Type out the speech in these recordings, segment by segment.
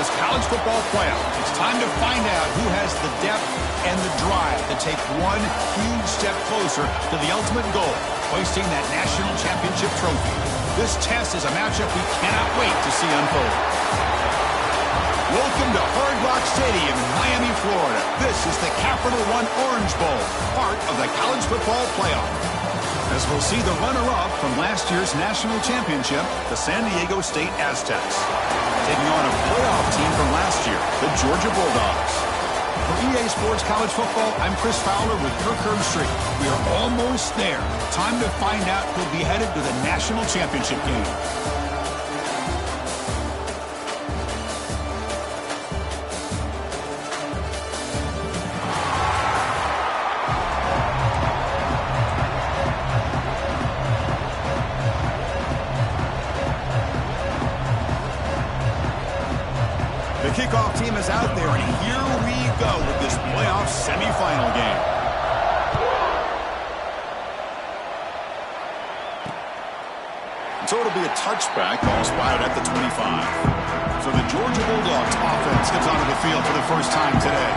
this college football playoff. It's time to find out who has the depth and the drive to take one huge step closer to the ultimate goal, hoisting that national championship trophy. This test is a matchup we cannot wait to see unfold. Welcome to Hard Rock Stadium in Miami, Florida. This is the Capital One Orange Bowl, part of the college football playoff. As we'll see the runner-up from last year's national championship, the San Diego State Aztecs, taking on a playoff team from last year, the Georgia Bulldogs. For EA Sports College Football, I'm Chris Fowler with Kirk Herbstreit. We are almost there. Time to find out who'll be headed to the national championship game. The kickoff team is out there, and here we go with this playoff semifinal game. So it'll be a touchback, ball spotted at the 25. So the Georgia Bulldogs offense comes onto the field for the first time today.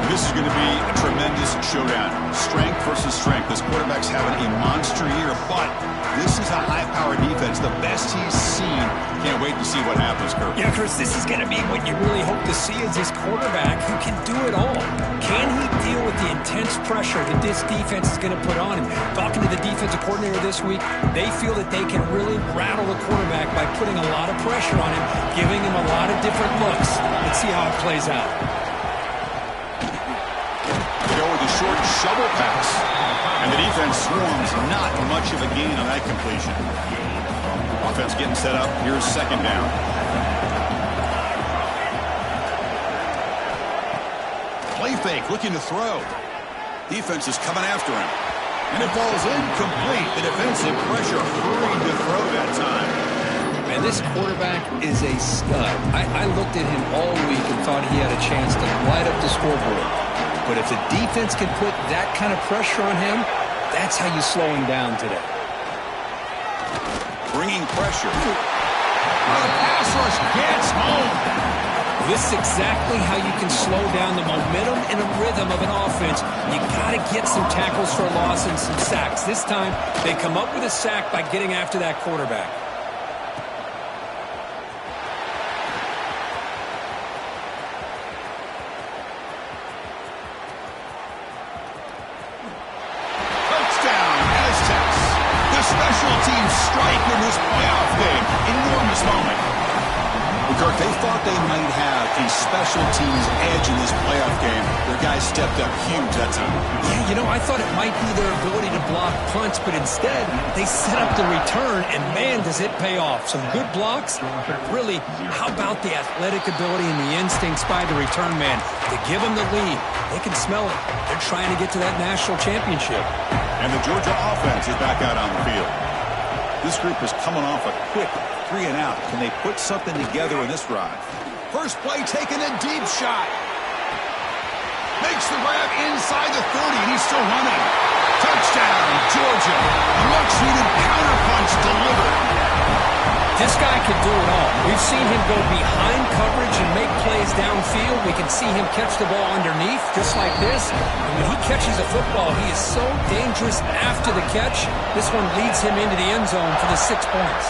This is going to be a tremendous showdown. Strength versus strength. This quarterback's having a monster year, but this is a high-powered defense, the best he's seen. Can't wait to see what happens, Kirk. Yeah, Chris, this is going to be what you really hope to see is this quarterback who can do it all. Can he deal with the intense pressure that this defense is going to put on him? Talking to the defensive coordinator this week, they feel that they can really rattle the quarterback by putting a lot of pressure on him, giving him a lot of different looks. Let's see how it plays out. Go with a short shovel pass. And the defense swarms, not much of a gain on that completion. Offense getting set up. Here's second down. Play fake, looking to throw. Defense is coming after him. And it falls incomplete. The defensive pressure hurried to throw that time. Man, this quarterback is a stud. I looked at him all week and thought he had a chance to light up the scoreboard. But if the defense can put that kind of pressure on him, that's how you slow him down today. Bringing pressure. The pass rush gets home. This is exactly how you can slow down the momentum and a rhythm of an offense. You got to get some tackles for a loss and some sacks. This time, they come up with a sack by getting after that quarterback. Special teams strike in this playoff game. Enormous moment. Kirk, they thought they might have a special teams edge in this playoff game. Their guys stepped up huge that time. Yeah, you know, I thought it might be their ability to block punts, but instead, they set up the return, and man, does it pay off. Some good blocks, but really, how about the athletic ability and the instincts by the return man to give them the lead? They can smell it. They're trying to get to that national championship. And the Georgia offense is back out on the field. This group is coming off a quick 3 and out. Can they put something together in this drive? First play taken, a deep shot. Makes the grab inside the 30, and he's still running. Touchdown, Georgia. A much-needed counterpunch delivered. This guy can do it all. We've seen him go behind coverage and make plays downfield. We can see him catch the ball underneath, just like this. And when he catches a football, he is so dangerous after the catch. This one leads him into the end zone for the 6 points.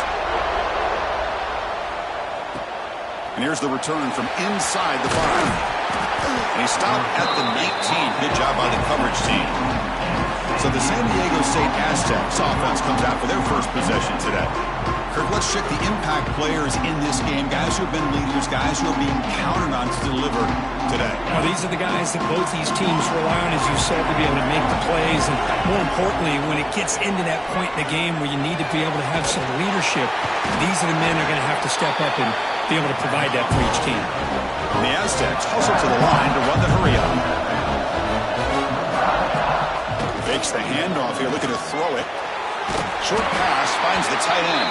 And here's the return from inside the 5. And he stopped at the 19. Good job by the coverage team. So the San Diego State Aztecs offense comes out for their first possession today. Kirk, let's check the impact players in this game. Guys who have been leaders, guys who are being counted on to deliver today. Well, these are the guys that both these teams rely on, as you said, to be able to make the plays. And more importantly, when it gets into that point in the game where you need to be able to have some leadership, these are the men that are going to have to step up and be able to provide that for each team. And the Aztecs hustle to the line to run the hurry-up. Fakes the handoff here, looking to throw it. Short pass finds the tight end.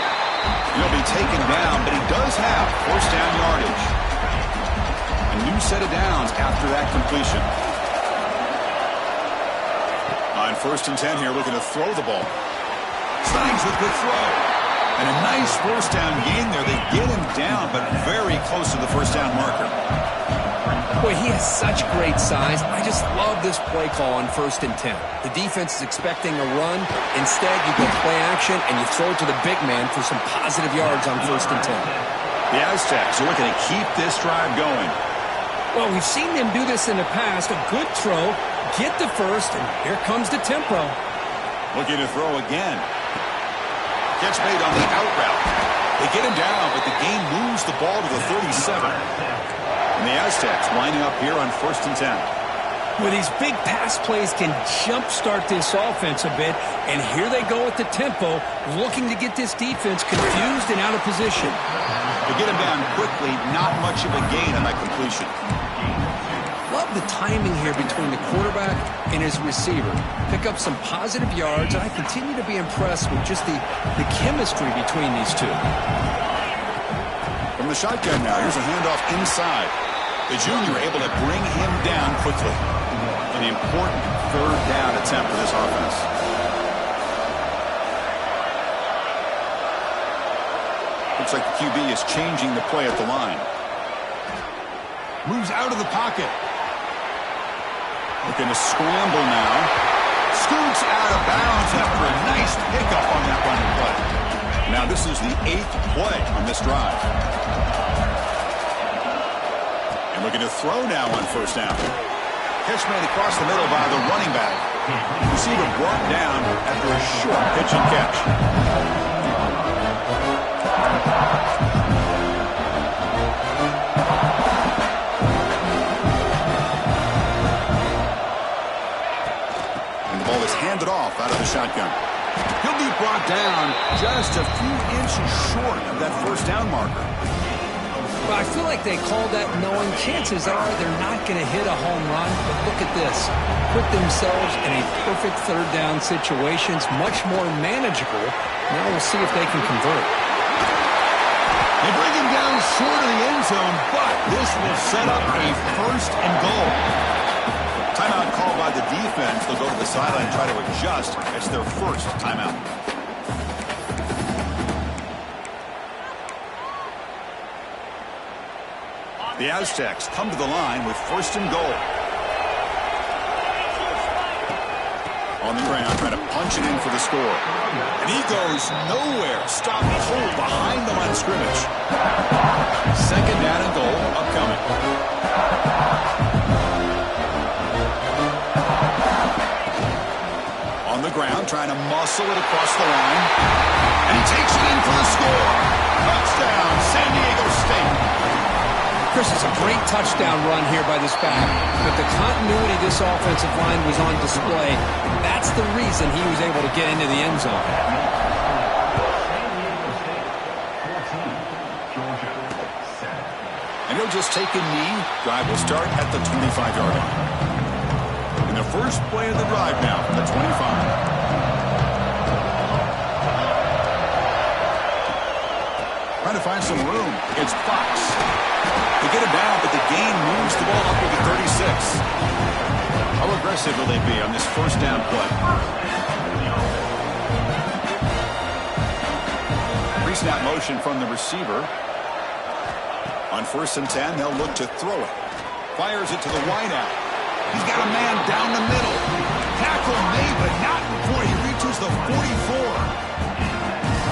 He'll be taken down, but he does have first down yardage. A new set of downs after that completion. On 1st and 10 here, looking to throw the ball. Signs with the throw. And a nice first down gain there. They get him down, but very close to the first down marker. Boy, he has such great size. I just love this play call on 1st and 10. The defense is expecting a run. Instead, you go play action, and you throw it to the big man for some positive yards on 1st and 10. The Aztecs are looking to keep this drive going. Well, we've seen them do this in the past. A good throw, get the first, and here comes the tempo. Looking to throw again. Catch made on the out route. They get him down, but the game moves the ball to the 37. And the Aztecs lining up here on 1st and 10. Well, these big pass plays can jumpstart this offense a bit, and here they go with the tempo, looking to get this defense confused and out of position. They get him down quickly, not much of a gain on that completion. Love the timing here between the quarterback and his receiver. Pick up some positive yards, and I continue to be impressed with just the chemistry between these two. From the shotgun now, here's a handoff inside. The junior able to bring him down quickly. An important 3rd down attempt for this offense. Looks like the QB is changing the play at the line. Moves out of the pocket. Looking to scramble now. Scoots out of bounds after a nice pickup on that running play. Now this is the 8th play on this drive. And looking to throw now on 1st down. Catch made across the middle by the running back. Receiver brought down after a short pitch and catch. And the ball is handed off out of the shotgun. He'll be brought down just a few inches short of that 1st down marker. Well, I feel like they called that knowing chances are they're not going to hit a home run. But look at this. Put themselves in a perfect 3rd down situation. It's much more manageable. Now we'll see if they can convert. They bring him down short of the end zone, but this will set up a 1st and goal. Timeout called by the defense. They'll go to the sideline and try to adjust. It's their 1st timeout. The Aztecs come to the line with 1st and goal. On the ground, trying to punch it in for the score. And he goes nowhere. Stop and hold behind the line of scrimmage. 2nd down and goal upcoming. On the ground, trying to muscle it across the line. And he takes it in for the score. Touchdown, San Diego State. Chris, it's a great touchdown run here by this back, but the continuity of this offensive line was on display. That's the reason he was able to get into the end zone. And he'll just take a knee. Drive will start at the 25-yard line. And the first play of the drive now from the 25. Trying to find some room. It's Fox. They get him down, but the gain moves the ball up to the 36. How aggressive will they be on this 1st down play? Pre-snap motion from the receiver. On 1st and 10, they'll look to throw it. Fires it to the wideout. He's got a man down the middle. Tackle made, but not before he reaches the 44.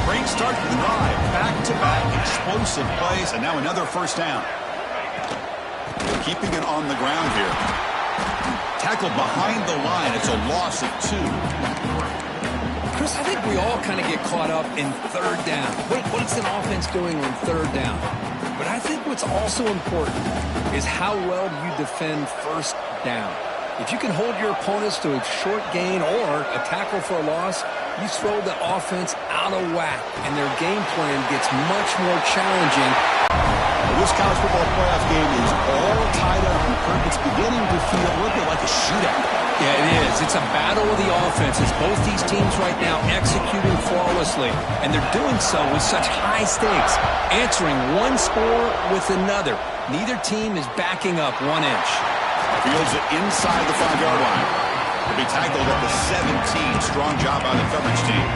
Great start to the drive. Back-to-back explosive plays, and now another 1st down. Keeping it on the ground here. Tackled behind the line. It's a loss of 2. Chris, I think we all kind of get caught up in 3rd down. What is an offense doing on 3rd down? But I think what's also important is how well do you defend 1st down. If you can hold your opponents to a short gain or a tackle for a loss, you throw the offense out of whack, and their game plan gets much more challenging. This college football playoff game is all tied up. It's beginning to feel a little bit like a shootout. Yeah, it is. It's a battle of the offenses. Both these teams right now executing flawlessly, and they're doing so with such high stakes, answering one score with another. Neither team is backing up 1 inch. Fields it inside the 5-yard line. He'll be tackled at the 17. Strong job by the coverage team.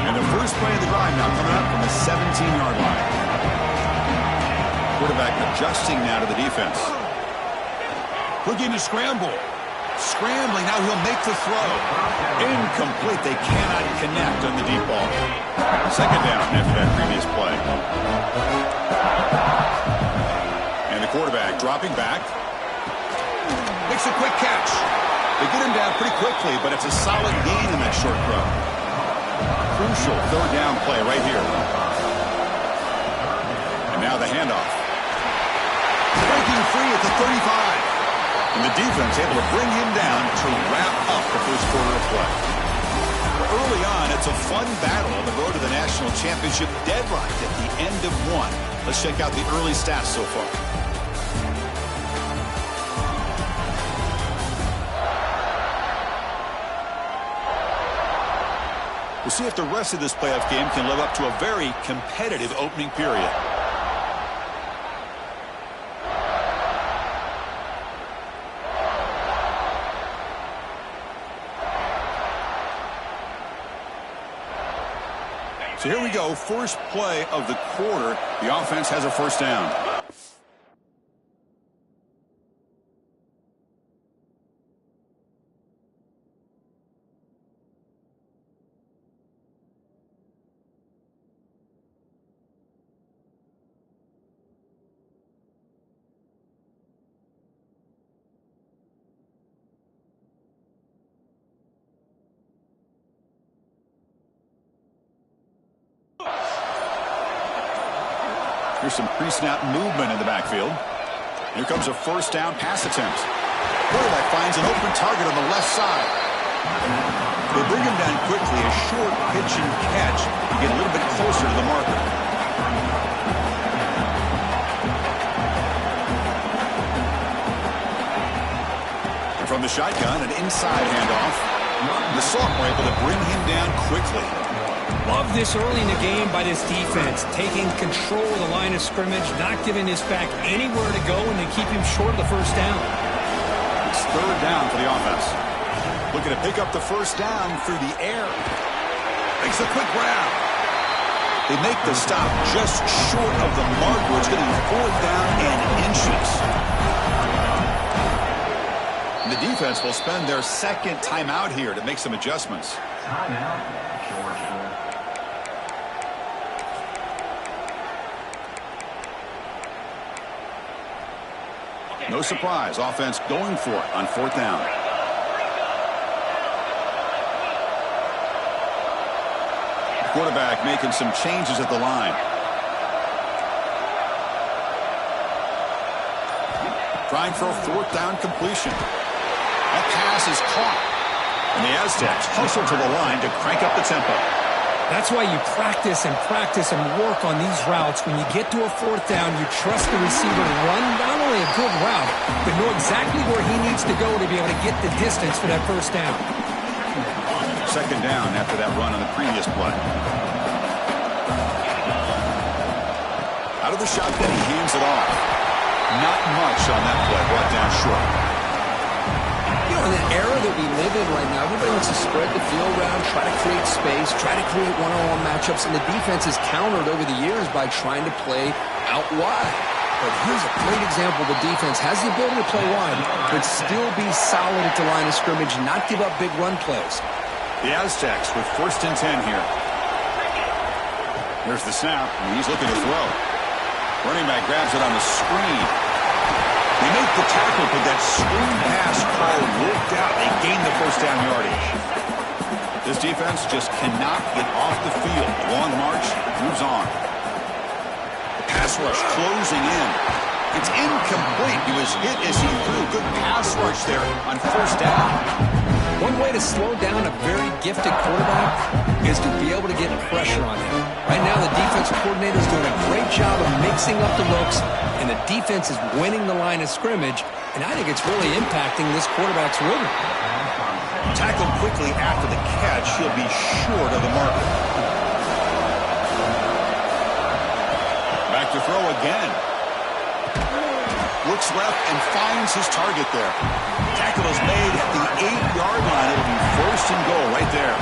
And the 1st First play of the drive now coming up from the 17-yard line. Quarterback adjusting now to the defense. Looking to scramble. Scrambling, now he'll make the throw. Incomplete, they cannot connect on the deep ball. Second down after that previous play. And the quarterback dropping back. Makes a quick catch. They get him down pretty quickly, but it's a solid gain in that short throw. Crucial third down play right here. And now the handoff. Breaking free at the 35. And the defense able to bring him down to wrap up the first quarter of play. Early on, it's a fun battle on the road to the national championship, deadlocked at the end of one. Let's check out the early stats so far. We'll see if the rest of this playoff game can live up to a very competitive opening period. So here we go, first play of the quarter. The offense has a first down. Here's some pre-snap movement in the backfield. Here comes a first down pass attempt. Quarterback finds an open target on the left side. They bring him down quickly. A short pitch and catch to get a little bit closer to the marker. And from the shotgun, an inside handoff. The Salt were able to bring him down quickly. Love this early in the game by this defense, taking control of the line of scrimmage, not giving this back anywhere to go, and they keep him short of the first down. It's third down for the offense. Looking to pick up the first down through the air. Makes a quick grab. They make the stop just short of the mark, where it's getting fourth down and inches. And the defense will spend their second timeout here to make some adjustments. Timeout, Georgia. No surprise, offense going for it on fourth down. Quarterback making some changes at the line. Trying for a fourth down completion. That pass is caught. And the Aztecs hustle to the line to crank up the tempo. That's why you practice and work on these routes. When you get to a fourth down, you trust the receiver to run not only a good route, but know exactly where he needs to go to be able to get the distance for that first down. Second down after that run on the previous play. Out of the shotgun, he hands it off. Not much on that play, brought down short. You know, in the era that we live in right now, everybody wants to spread the field around, try to create space, try to create one-on-one matchups, and the defense has countered over the years by trying to play out wide. But here's a great example. The defense has the ability to play wide, but still be solid at the line of scrimmage, not give up big run plays. The Aztecs with first and 10 here. Here's the snap, and he's looking to throw. Running back grabs it on the screen. They make the tackle, but that screen pass call worked out. They gain the first down yardage. This defense just cannot get off the field. Long march, moves on. The pass rush closing in. It's incomplete. He was hit as he threw. Good pass rush there on first down. One way to slow down a very gifted quarterback is to be able to get pressure on him. Right now, the defense coordinator is doing a great job of mixing up the looks, and the defense is winning the line of scrimmage, and I think it's really impacting this quarterback's rhythm. Tackled quickly after the catch. He'll be short of the marker. Back to throw again. Looks left and finds his target there. Tackle is made at the 8-yard line. It'll be first and goal right there.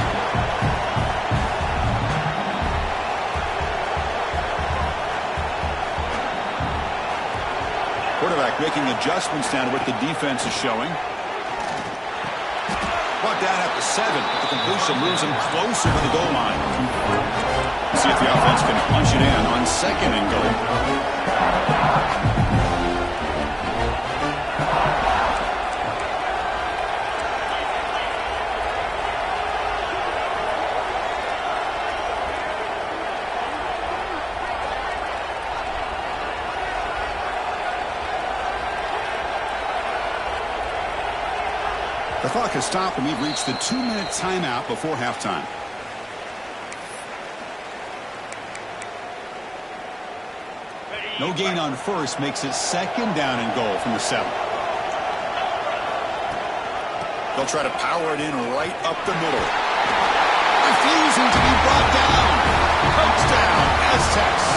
Quarterback making adjustments down to what the defense is showing. Brought down at the 7. The completion moves him closer to the goal line. See if the offense can punch it in on 2nd and goal. The clock has stopped, and we've reached the 2-minute timeout before halftime. No gain on first makes it 2nd down and goal from the 7. They'll try to power it in right up the middle. Refusing to be brought down. Touchdown, Aztecs.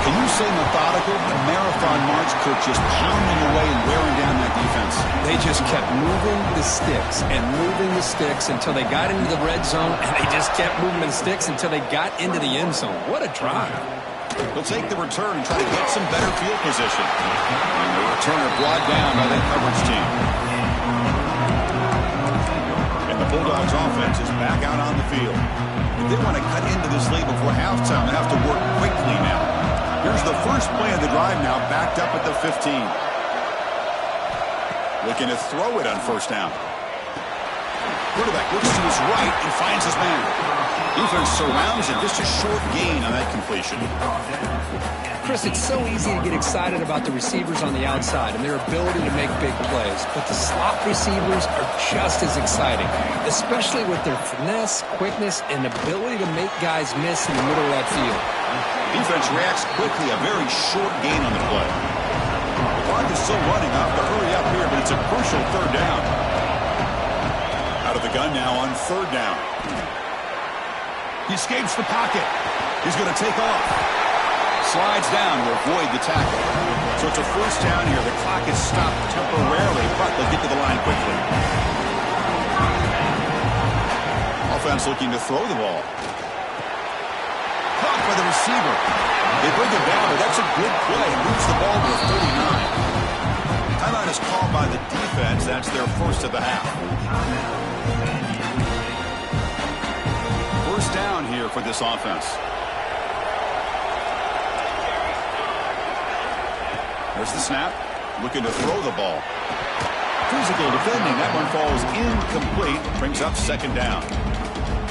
Can you say methodical? A marathon march, Kirk, just pounding away and wearing down that defense. They just kept moving the sticks and moving the sticks until they got into the red zone, and they just kept moving the sticks until they got into the end zone. What a drive. They'll take the return and try to get some better field position. And the returner brought down by that coverage team. And the Bulldogs offense is back out on the field. If they want to cut into this lead before halftime, they have to work quickly now. Here's the first play of the drive now, backed up at the 15. Looking to throw it on 1st down. Quarterback looks to his right and finds his man. Defense surrounds him. Just a short gain on that completion. Chris, it's so easy to get excited about the receivers on the outside and their ability to make big plays, but the slot receivers are just as exciting, especially with their finesse, quickness, and ability to make guys miss in the middle of that field. Defense reacts quickly, a very short gain on the play. The clock is still running. I have to hurry up here, but it's a crucial 3rd down. Out of the gun now on 3rd down. He escapes the pocket. He's going to take off. Slides down to avoid the tackle. So it's a 1st down here. The clock is stopped temporarily, but they'll get to the line quickly. Offense looking to throw the ball. Caught by the receiver. They bring it down, but that's a good play. Moves the ball to the 39. Timeout is called by the defense. That's their first of the half. 1st down here for this offense. There's the snap. Looking to throw the ball. Physical defending. That one falls incomplete. Brings up 2nd down.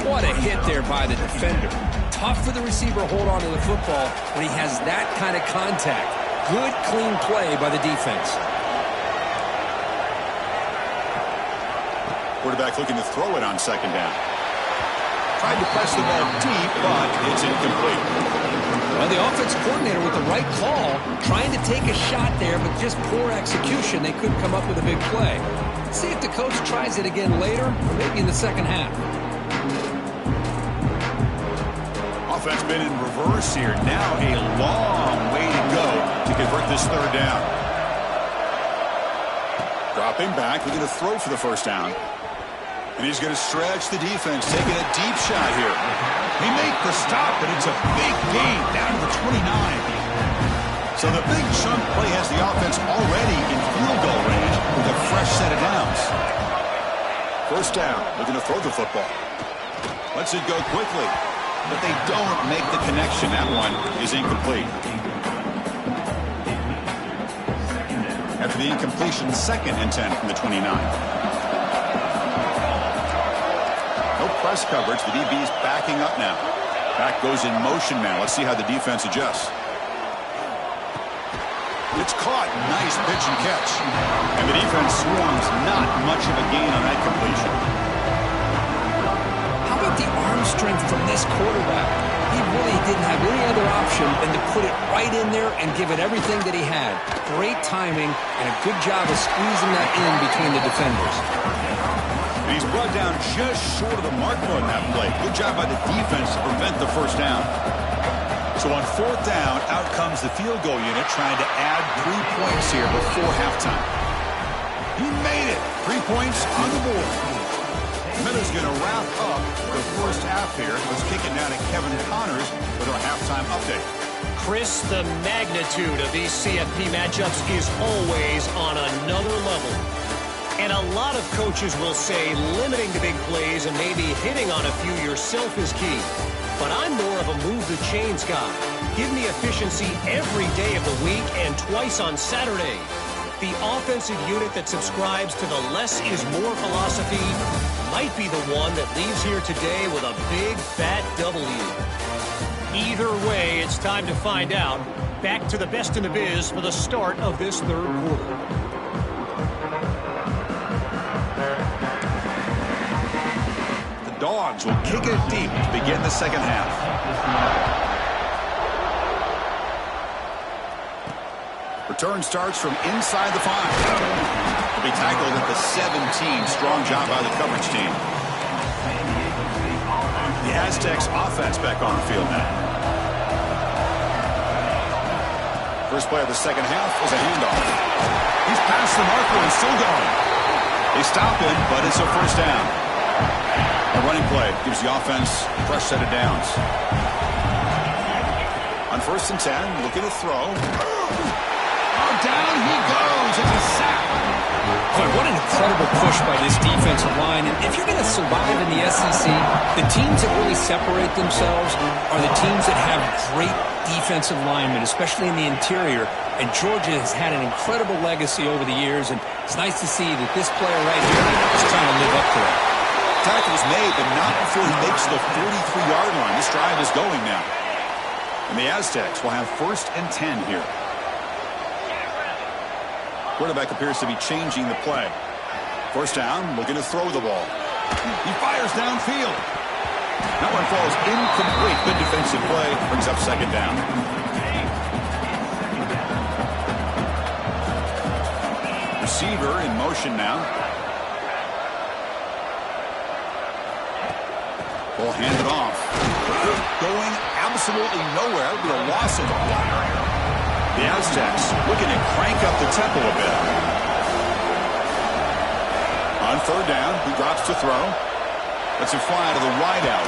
What a hit there by the defender. Tough for the receiver to hold on to the football when he has that kind of contact. Good, clean play by the defense. Quarterback looking to throw it on 2nd down. Tried to press the ball deep, but it's incomplete. Well, the offense coordinator with the right call, trying to take a shot there, but just poor execution. They couldn't come up with a big play. See if the coach tries it again later, or maybe in the 2nd half. Offense been in reverse here. Now a long way to go to convert this 3rd down. Dropping back, looking to throw for the 1st down. And he's going to stretch the defense, taking a deep shot here. They make the stop, but it's a big gain down to the 29. So the big chunk play has the offense already in field goal range with a fresh set of downs. 1st down, looking to throw the football. Lets it go quickly, but they don't make the connection. That one is incomplete. After the incompletion, 2nd and 10 from the 29. No press coverage. The DB's backing up now. Back goes in motion now. Let's see how the defense adjusts. It's caught. Nice pitch and catch. And the defense swarms. Not much of a gain on that completion. How about the arm strength from this quarterback? He really didn't have any other option than to put it right in there and give it everything that he had. Great timing and a good job of squeezing that in between the defenders. And he's brought down just short of the marker on that play. Good job by the defense to prevent the 1st down. So on 4th down, out comes the field goal unit trying to add 3 points here before halftime. He made it. 3 points on the board. Miller's going to wrap up the 1st half here. Let's kick it down to Kevin Connors with our halftime update. Chris, the magnitude of these CFP matchups is always on another level. And a lot of coaches will say limiting the big plays and maybe hitting on a few yourself is key. But I'm more of a move the chains guy. Give me efficiency every day of the week and twice on Saturday. The offensive unit that subscribes to the less is more philosophy might be the one that leaves here today with a big, fat W. Either way, it's time to find out. Back to the best in the biz for the start of this third quarter. The Dogs will kick it deep to begin the second half. Return starts from inside the 5. He'll be tackled at the 17. Strong job by the coverage team. The Aztecs offense back on the field now. First play of the second half is a handoff. He's past the marker and still going. They stop him, but it's a first down. A running play gives the offense a fresh set of downs. On 1st and 10, looking to throw. Down he goes. It's a sack. Boy, what an incredible push by this defensive line. And if you're going to survive in the SEC, the teams that really separate themselves are the teams that have great defensive linemen, especially in the interior. And Georgia has had an incredible legacy over the years, and it's nice to see that this player right here is trying to live up to it. Tackle's made, but not before he makes the 43-yard line. This drive is going now. And the Aztecs will have 1st and 10 here. Quarterback appears to be changing the play. First down, looking to throw the ball. He fires downfield. That one falls incomplete. Good defensive play. Brings up second down. Receiver in motion now. Ball handed off. Going absolutely nowhere. It'll be a loss of the ball. The Aztecs looking to crank up the tempo a bit. On 3rd down, he drops to throw. Lets it fly to the wideout.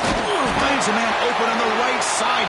Finds a man open on the right side.